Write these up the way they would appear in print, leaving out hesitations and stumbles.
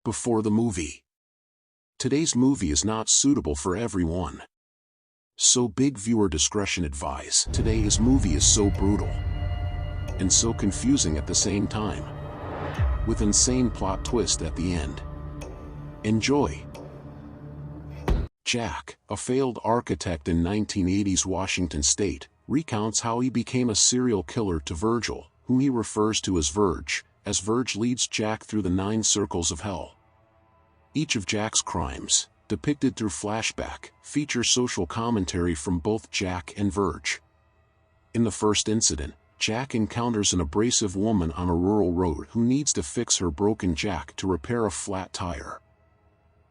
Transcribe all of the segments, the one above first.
Before the movie. Today's movie is not suitable for everyone. So big viewer discretion advised. Today's movie is so brutal and so confusing at the same time, with insane plot twist at the end. Enjoy. Jack, a failed architect in 1980s Washington state, recounts how he became a serial killer to Virgil, whom he refers to as Verge, as Verge leads Jack through the 9 circles of hell. Each of Jack's crimes, depicted through flashback, features social commentary from both Jack and Verge. In the first incident, Jack encounters an abrasive woman on a rural road who needs to fix her broken jack to repair a flat tire.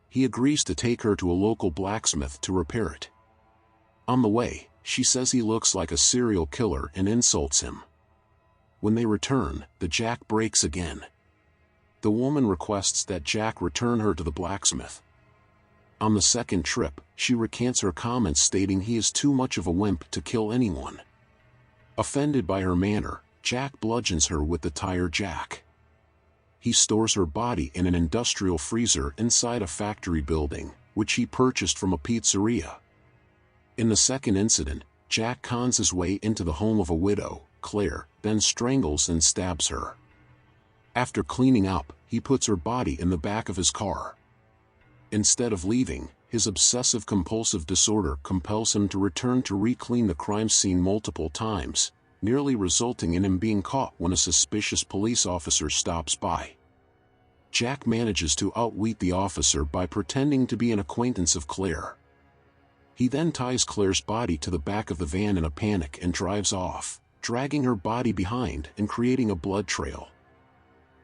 He agrees to take her to a local blacksmith to repair it. On the way, she says he looks like a serial killer and insults him. When they return, the jack breaks again. The woman requests that Jack return her to the blacksmith. On the second trip, she recants her comments stating he is too much of a wimp to kill anyone. Offended by her manner, Jack bludgeons her with the tire jack. He stores her body in an industrial freezer inside a factory building, which he purchased from a pizzeria. In the second incident, Jack cons his way into the home of a widow, Claire, then strangles and stabs her. After cleaning up, he puts her body in the back of his car. Instead of leaving, his obsessive-compulsive disorder compels him to return to re-clean the crime scene multiple times, nearly resulting in him being caught when a suspicious police officer stops by. Jack manages to outwit the officer by pretending to be an acquaintance of Claire. He then ties Claire's body to the back of the van in a panic and drives off, dragging her body behind and creating a blood trail.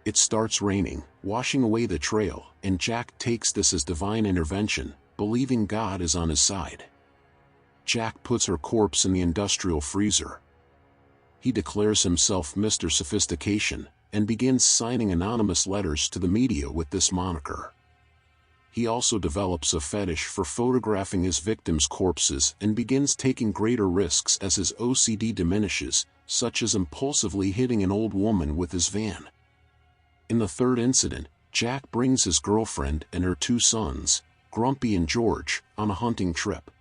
It starts raining, washing away the trail, and Jack takes this as divine intervention, believing God is on his side. Jack puts her corpse in the industrial freezer. He declares himself Mr. Sophistication, and begins signing anonymous letters to the media with this moniker. He also develops a fetish for photographing his victims' corpses and begins taking greater risks as his OCD diminishes, such as impulsively hitting an old woman with his van. In the third incident, Jack brings his girlfriend and her 2 sons, Grumpy and George, on a hunting trip.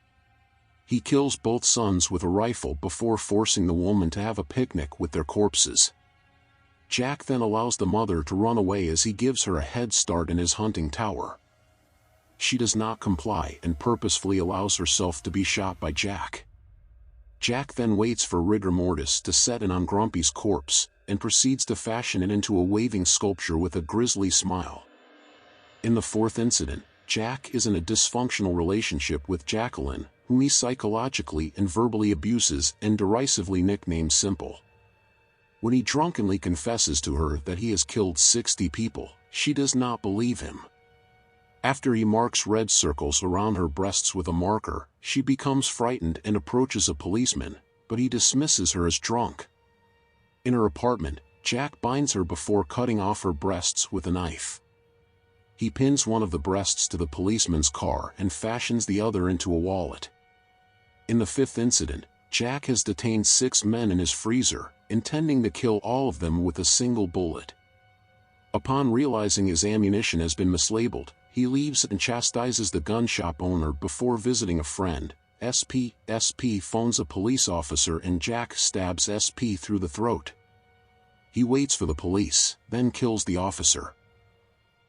He kills both sons with a rifle before forcing the woman to have a picnic with their corpses. Jack then allows the mother to run away as he gives her a head start in his hunting tower. She does not comply and purposefully allows herself to be shot by Jack. Jack then waits for rigor mortis to set in on Grumpy's corpse, and proceeds to fashion it into a waving sculpture with a grisly smile. In the fourth incident, Jack is in a dysfunctional relationship with Jacqueline, whom he psychologically and verbally abuses and derisively nicknames Simple. When he drunkenly confesses to her that he has killed 60 people, she does not believe him. After he marks red circles around her breasts with a marker, she becomes frightened and approaches a policeman, but he dismisses her as drunk. In her apartment, Jack binds her before cutting off her breasts with a knife. He pins one of the breasts to the policeman's car and fashions the other into a wallet. In the fifth incident, Jack has detained 6 men in his freezer, intending to kill all of them with a single bullet. Upon realizing his ammunition has been mislabeled, he leaves and chastises the gun shop owner before visiting a friend. SP phones a police officer and Jack stabs SP through the throat. He waits for the police, then kills the officer.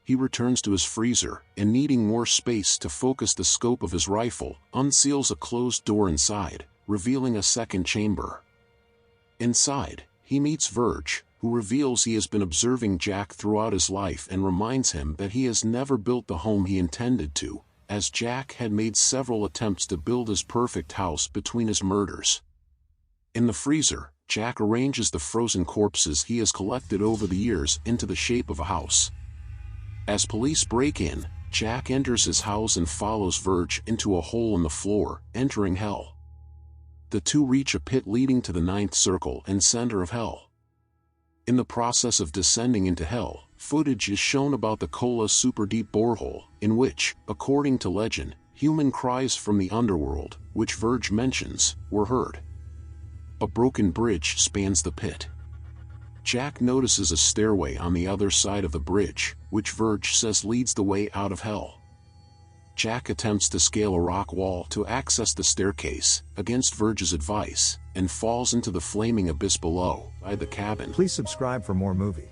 He returns to his freezer, and needing more space to focus the scope of his rifle, unseals a closed door inside, revealing a second chamber. Inside, he meets Verge, who reveals he has been observing Jack throughout his life and reminds him that he has never built the home he intended to, as Jack had made several attempts to build his perfect house between his murders. In the freezer, Jack arranges the frozen corpses he has collected over the years into the shape of a house. As police break in, Jack enters his house and follows Verge into a hole in the floor, entering hell. The two reach a pit leading to the 9th circle and center of hell. In the process of descending into hell, footage is shown about the Kola super deep borehole, in which, according to legend, human cries from the underworld, which Verge mentions, were heard. A broken bridge spans the pit. Jack notices a stairway on the other side of the bridge, which Verge says leads the way out of hell. Jack attempts to scale a rock wall to access the staircase, against Verge's advice, and falls into the flaming abyss below, by the cabin. Please subscribe for more movie